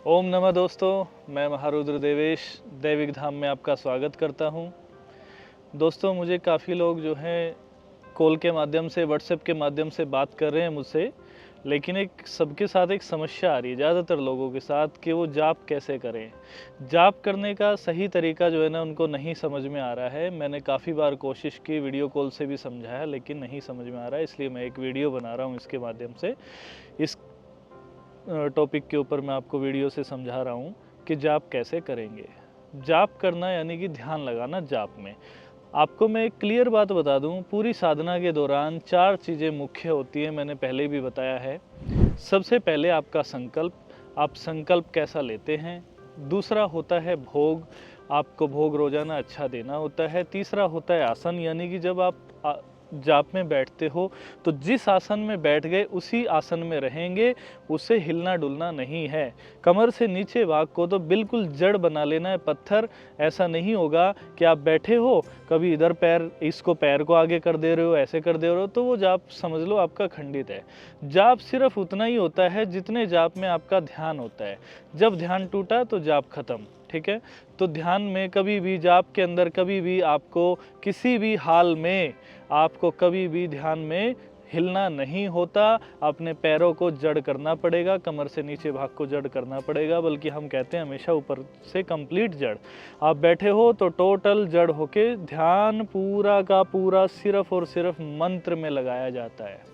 ओम नमः दोस्तों, मैं महारुद्र देवेश दैविक धाम में आपका स्वागत करता हूं। दोस्तों, मुझे काफ़ी लोग जो हैं कॉल के माध्यम से, व्हाट्सएप के माध्यम से बात कर रहे हैं मुझसे, लेकिन एक सबके साथ एक समस्या आ रही है ज़्यादातर लोगों के साथ कि वो जाप कैसे करें। जाप करने का सही तरीका जो है ना उनको नहीं समझ में आ रहा है। मैंने काफ़ी बार कोशिश की, वीडियो कॉल से भी समझाया, लेकिन नहीं समझ में आ रहा है, इसलिए मैं एक वीडियो बना रहा हूँ इसके माध्यम से। इस टॉपिक के ऊपर मैं आपको वीडियो से समझा रहा हूँ कि जाप कैसे करेंगे। जाप करना यानी कि ध्यान लगाना जाप में। आपको मैं एक क्लियर बात बता दूं, पूरी साधना के दौरान 4 चीज़ें मुख्य होती हैं, मैंने पहले भी बताया है। सबसे पहले आपका संकल्प, आप संकल्प कैसा लेते हैं। दूसरा होता है भोग, आपको भोग रोजाना अच्छा देना होता है। तीसरा होता है आसन, यानी कि जब आप जाप में बैठते हो तो जिस आसन में बैठ गए उसी आसन में रहेंगे, उससे हिलना डुलना नहीं है। कमर से नीचे भाग को तो बिल्कुल जड़ बना लेना है, पत्थर। ऐसा नहीं होगा कि आप बैठे हो, कभी इधर पैर, इसको पैर को आगे कर दे रहे हो, ऐसे कर दे रहे हो, तो वो जाप समझ लो आपका खंडित है। जाप सिर्फ उतना ही होता है जितने जाप में आपका ध्यान होता है। जब ध्यान टूटा तो जाप खत्म। ठीक है, तो ध्यान में कभी भी, जाप के अंदर कभी भी आपको किसी भी हाल में, आपको कभी भी ध्यान में हिलना नहीं होता। अपने पैरों को जड़ करना पड़ेगा, कमर से नीचे भाग को जड़ करना पड़ेगा, बल्कि हम कहते हैं हमेशा ऊपर से कंप्लीट जड़। आप बैठे हो तो टोटल जड़ होके ध्यान पूरा का पूरा सिर्फ और सिर्फ मंत्र में लगाया जाता है।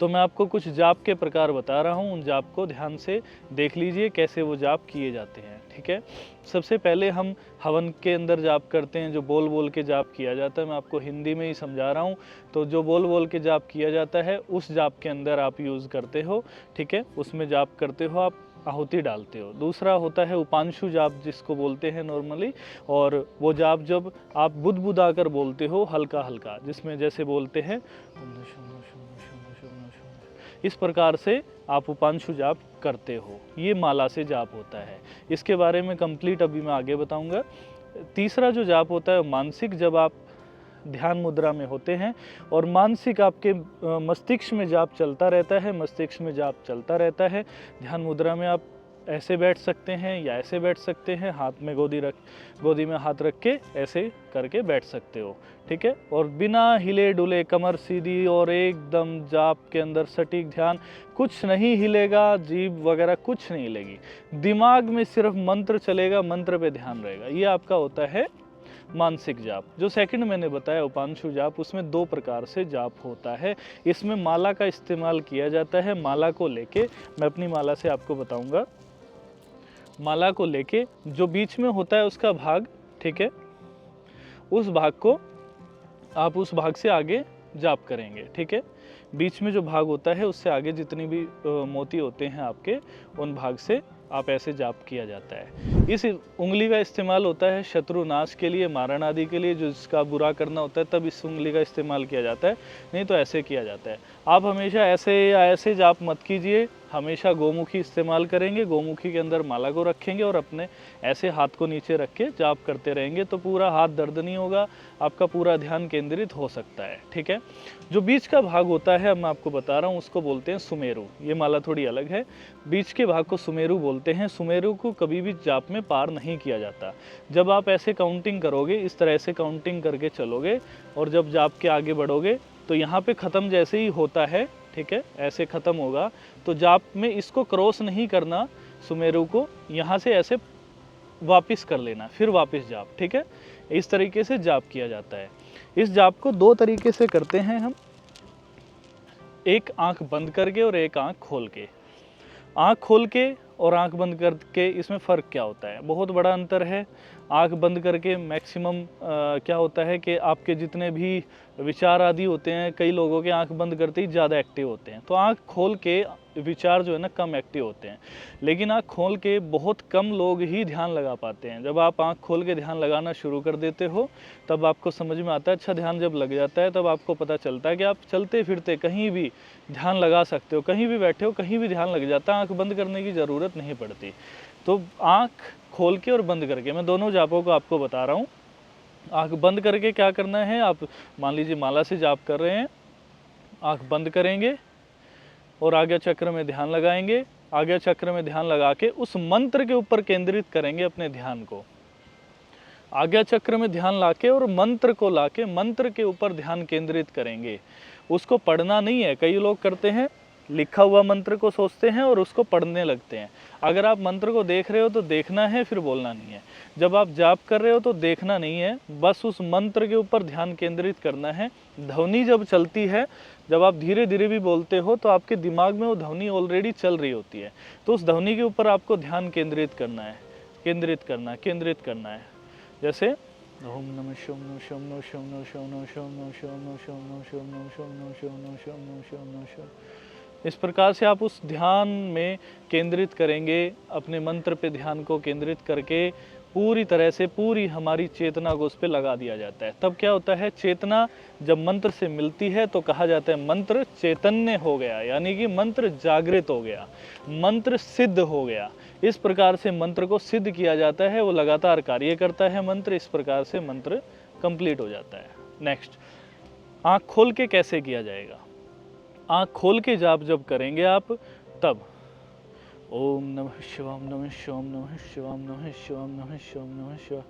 तो मैं आपको कुछ जाप के प्रकार बता रहा हूँ, उन जाप को ध्यान से देख लीजिए कैसे वो जाप किए जाते हैं। ठीक है, सबसे पहले हम हवन के अंदर जाप करते हैं, जो बोल बोल के जाप किया जाता है। मैं आपको हिंदी में ही समझा रहा हूँ। तो जो बोल बोल के जाप किया जाता है उस जाप के अंदर आप यूज़ करते हो। ठीक है, उसमें जाप करते हो, आप आहुति डालते हो। दूसरा होता है उपांशु जाप, जिसको बोलते हैं नॉर्मली, और वो जाप जब आप बुदबुदा कर बोलते हो हल्का हल्का, जिसमें जैसे बोलते हैं इस प्रकार से आप उपांशु जाप करते हो। ये माला से जाप होता है। इसके बारे में कंप्लीट अभी मैं आगे बताऊंगा। तीसरा जो जाप होता है मानसिक, जब आप ध्यान मुद्रा में होते हैं और मानसिक आपके मस्तिष्क में जाप चलता रहता है, मस्तिष्क में जाप चलता रहता है। ध्यान मुद्रा में आप ऐसे बैठ सकते हैं या ऐसे बैठ सकते हैं, हाथ में गोदी में हाथ रख के ऐसे करके बैठ सकते हो। ठीक है, और बिना हिले डुले, कमर सीधी और एकदम जाप के अंदर सटीक ध्यान, कुछ नहीं हिलेगा, जीभ वगैरह कुछ नहीं हिलेगी, दिमाग में सिर्फ मंत्र चलेगा, मंत्र पे ध्यान रहेगा। ये आपका होता है मानसिक जाप। जो सेकंड मैंने बताया उपांशु जाप, उसमें 2 प्रकार से जाप होता है। इसमें माला का इस्तेमाल किया जाता है। माला को लेके, मैं अपनी माला से आपको बताऊंगा, माला को लेके जो बीच में होता है उसका भाग, ठीक है, उस भाग को आप उस भाग से आगे जाप करेंगे। ठीक है, बीच में जो भाग होता है उससे आगे जितनी भी मोती होते हैं आपके, उन भाग से आप ऐसे जाप किया जाता है। इस उंगली का इस्तेमाल होता है शत्रु नाश के लिए, मारण आदि के लिए, जो जिसका बुरा करना होता है तब इस उंगली का इस्तेमाल किया जाता है, नहीं तो ऐसे किया जाता है। आप हमेशा ऐसे या ऐसे जाप मत कीजिए, हमेशा गोमुखी इस्तेमाल करेंगे। गोमुखी के अंदर माला को रखेंगे और अपने ऐसे हाथ को नीचे रख के जाप करते रहेंगे, तो पूरा हाथ दर्द नहीं होगा, आपका पूरा ध्यान केंद्रित हो सकता है। ठीक है, जो बीच का भाग होता है, अब मैं आपको बता रहा हूँ, उसको बोलते हैं सुमेरु। ये माला थोड़ी अलग है। बीच के भाग को सुमेरु बोलते हैं। सुमेरु को कभी भी जाप में पार नहीं किया जाता। जब आप ऐसे काउंटिंग करोगे, इस तरह से काउंटिंग करके चलोगे और जब जाप के आगे बढ़ोगे तो यहाँ पे ख़त्म जैसे ही होता है, ठीक है, ऐसे ख़त्म होगा, तो जाप में इसको क्रॉस नहीं करना, सुमेरु को यहाँ से ऐसे वापस कर लेना, फिर वापस जाप। ठीक है, इस तरीके से जाप किया जाता है। इस जाप को 2 तरीके से करते हैं हम, एक आंख बंद करके और एक आंख खोल के। आंख खोल के और आंख बंद करके इसमें फ़र्क क्या होता है? बहुत बड़ा अंतर है। आंख बंद करके मैक्सिमम क्या होता है कि आपके जितने भी विचार आदि होते हैं, कई लोगों के आंख बंद करते ही ज़्यादा एक्टिव होते हैं, तो आंख खोल के विचार जो है ना कम एक्टिव होते हैं। लेकिन आंख खोल के बहुत कम लोग ही ध्यान लगा पाते हैं। जब आप आंख खोल के ध्यान लगाना शुरू कर देते हो तब आपको समझ में आता है। अच्छा, ध्यान जब लग जाता है तब आपको पता चलता है कि आप चलते फिरते कहीं भी ध्यान लगा सकते हो, कहीं भी बैठे हो कहीं भी ध्यान लग जाता है, आंख बंद करने की ज़रूरत नहीं पड़ती। तो आंख खोल के और बंद करके, मैं दोनों जापों को आपको बता रहा हूँ। आंख बंद करके क्या करना है, आप मान लीजिए माला से जाप कर रहे हैं, आंख बंद करेंगे और आज्ञा चक्र में ध्यान लगाएंगे, आज्ञा चक्र में ध्यान लगा के उस मंत्र के ऊपर केंद्रित करेंगे अपने ध्यान को। आज्ञा चक्र में ध्यान लाके और मंत्र को लाके मंत्र के ऊपर ध्यान केंद्रित करेंगे। उसको पढ़ना नहीं है, कई लोग करते हैं लिखा हुआ मंत्र को सोचते हैं और उसको पढ़ने लगते हैं। अगर आप मंत्र को देख रहे हो तो देखना है, फिर बोलना नहीं है। जब आप जाप कर रहे हो तो देखना नहीं है, बस उस मंत्र के ऊपर ध्यान केंद्रित करना है। ध्वनि जब चलती है, जब आप धीरे धीरे भी बोलते हो तो आपके दिमाग में वो ध्वनि ऑलरेडी चल रही होती है, तो उस ध्वनि के ऊपर आपको ध्यान केंद्रित करना है, केंद्रित करना है। जैसे ओम नमः शिवाय शिवाय शिवाय शिवाय शिवाय शिवाय शिवाय शिवाय शिवाय शिवाय शिवाय शिवाय शिवाय शिवाय। इस प्रकार से आप उस ध्यान में केंद्रित करेंगे, अपने मंत्र पे ध्यान को केंद्रित करके पूरी तरह से पूरी हमारी चेतना को उस पर लगा दिया जाता है। तब क्या होता है, चेतना जब मंत्र से मिलती है तो कहा जाता है मंत्र चैतन्य हो गया, यानी कि मंत्र जागृत हो गया, मंत्र सिद्ध हो गया। इस प्रकार से मंत्र को सिद्ध किया जाता है, वो लगातार कार्य करता है मंत्र, इस प्रकार से मंत्र कंप्लीट हो जाता है। नेक्स्ट, आँख खोल के कैसे किया जाएगा। आँख खोल के जाप जब करेंगे आप, तब ओम नमः शिवाय नमः शिवाय नमः शिवाय नमः शिवाय नमः शिवाय नमः शिवाय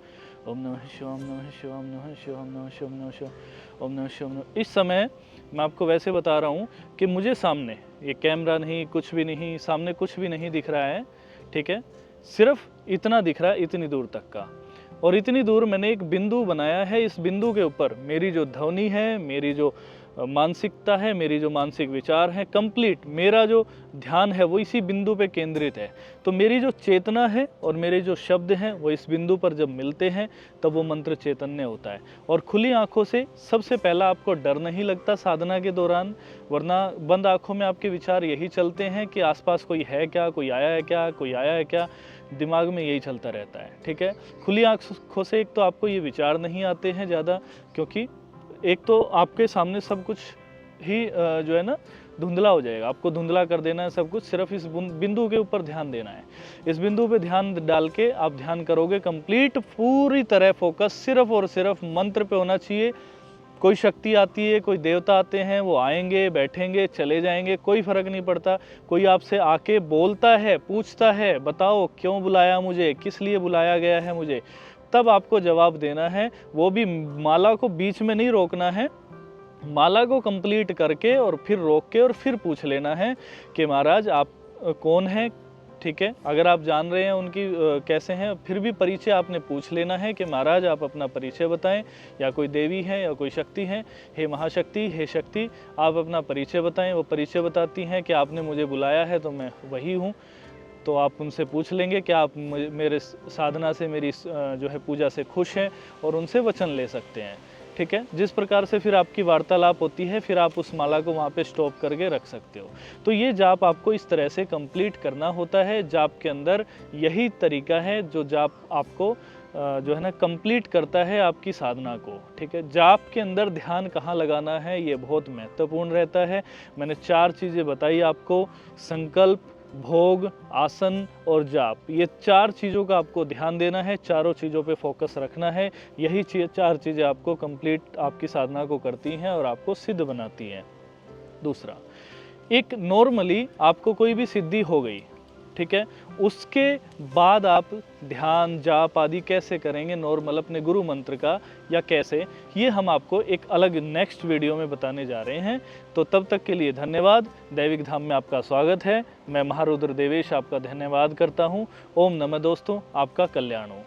ओम नमः शिवाय नमः शिवाय नमः शिवाय नमः शिवाय नमः शिवाय ओम नमः शिवाय। इस समय मैं आपको वैसे बता रहा हूँ कि मुझे सामने ये कैमरा नहीं, कुछ भी नहीं, सामने कुछ भी नहीं दिख रहा है, ठीक है, सिर्फ इतना दिख रहा है, इतनी दूर तक का। और इतनी दूर मैंने एक बिंदु बनाया है, इस बिंदु के ऊपर मेरी जो ध्वनि है, मेरी जो मानसिकता है, मेरी जो मानसिक विचार है, कंप्लीट मेरा जो ध्यान है वो इसी बिंदु पे केंद्रित है। तो मेरी जो चेतना है और मेरे जो शब्द हैं वो इस बिंदु पर जब मिलते हैं तब वो मंत्र चैतन्य होता है। और खुली आंखों से सबसे पहला आपको डर नहीं लगता साधना के दौरान, वरना बंद आंखों में आपके विचार यही चलते हैं कि आसपास कोई है क्या, कोई आया है क्या, कोई आया है क्या, दिमाग में यही चलता रहता है, ठीक है। खुली आंखों से एक तो आपको ये विचार नहीं आते हैं ज़्यादा, क्योंकि एक तो आपके सामने सब कुछ ही जो है ना धुंधला हो जाएगा, आपको धुंधला कर देना है सब कुछ, सिर्फ इस बिंदु के ऊपर ध्यान देना है। इस बिंदु पे ध्यान डाल के आप ध्यान करोगे, कंप्लीट पूरी तरह फोकस सिर्फ और सिर्फ मंत्र पे होना चाहिए। कोई शक्ति आती है, कोई देवता आते हैं, वो आएंगे, बैठेंगे, चले जाएंगे, कोई फर्क नहीं पड़ता। कोई आपसे आके बोलता है, पूछता है, बताओ क्यों बुलाया मुझे, किस लिए बुलाया गया है मुझे, तब आपको जवाब देना है। वो भी माला को बीच में नहीं रोकना है, माला को कंप्लीट करके और फिर रोक के और फिर पूछ लेना है कि महाराज आप कौन हैं, ठीक है। अगर आप जान रहे हैं उनकी कैसे हैं, फिर भी परिचय आपने पूछ लेना है कि महाराज आप अपना परिचय बताएं, या कोई देवी है या कोई शक्ति है, हे महाशक्ति, हे शक्ति आप अपना परिचय बताएं। वो परिचय बताती हैं कि आपने मुझे बुलाया है तो मैं वही हूँ। तो आप उनसे पूछ लेंगे कि आप मेरे साधना से, मेरी जो है पूजा से खुश हैं, और उनसे वचन ले सकते हैं, ठीक है। जिस प्रकार से फिर आपकी वार्तालाप होती है, फिर आप उस माला को वहाँ पे स्टॉप करके रख सकते हो। तो ये जाप आपको इस तरह से कंप्लीट करना होता है। जाप के अंदर यही तरीका है जो जाप आपको जो है ना कंप्लीट करता है आपकी साधना को, ठीक है। जाप के अंदर ध्यान कहाँ लगाना है ये बहुत महत्वपूर्ण रहता है। मैंने 4 चीज़ें बताई आपको, संकल्प, भोग, आसन और जाप, ये 4 चीज़ों का आपको ध्यान देना है, चारों चीज़ों पे फोकस रखना है। यही 4 चीज़ें आपको कंप्लीट आपकी साधना को करती हैं और आपको सिद्ध बनाती हैं। दूसरा, एक नॉर्मली आपको कोई भी सिद्धि हो गई, ठीक है, उसके बाद आप ध्यान जाप आदि कैसे करेंगे नॉर्मल अपने गुरु मंत्र का, या कैसे, ये हम आपको एक अलग नेक्स्ट वीडियो में बताने जा रहे हैं। तो तब तक के लिए धन्यवाद। दैविक धाम में आपका स्वागत है। मैं महारुद्र देवेश आपका धन्यवाद करता हूँ। ओम नमः दोस्तों, आपका कल्याण हो।